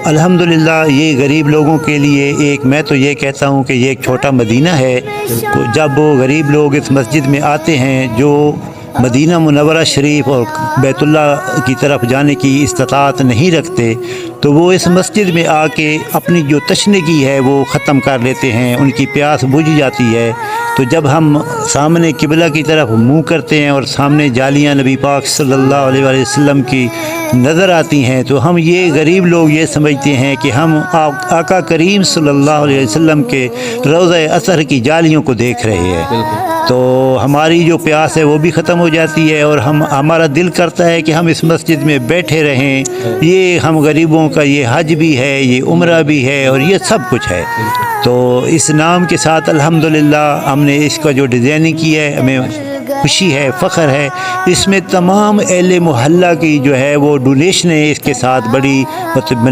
अल्हम्दुलिल्लाह ये गरीब लोगों के लिए एक, मैं तो ये कहता हूँ कि ये एक छोटा मदीना है। जब वो गरीब लोग इस मस्जिद में आते हैं जो मदीना मुनव्वरा शरीफ और बैतुल्ला की तरफ जाने की इस्तात नहीं रखते, तो वो इस मस्जिद में आके अपनी जो तशनगी है वो ख़त्म कर लेते हैं, उनकी प्यास बुझ जाती है। तो जब हम सामने किबला की तरफ मुंह करते हैं और सामने जालियाँ नबी पाक सल्लल्लाहु अलैहि वसल्लम की नज़र आती हैं, तो हम ये गरीब लोग ये समझते हैं कि हम आका करीम सल्लल्लाहु अलैहि वसल्लम के रोज़ा अतहर की जालियों को देख रहे हैं। तो हमारी जो प्यास है वो भी ख़त्म हो जाती है और हमारा दिल करता है कि हम इस मस्जिद में बैठे रहें। ये हम गरीबों का ये हज भी है, ये उम्रा भी है और ये सब कुछ है। तो इस नाम के साथ अल्हम्दुलिल्लाह हमने इसका जो डिज़ाइनिंग की है, हमें खुशी है, फ़ख्र है। इसमें तमाम अहले मोहल्ला की जो है वो डोनेशनें इसके साथ बड़ी मतलब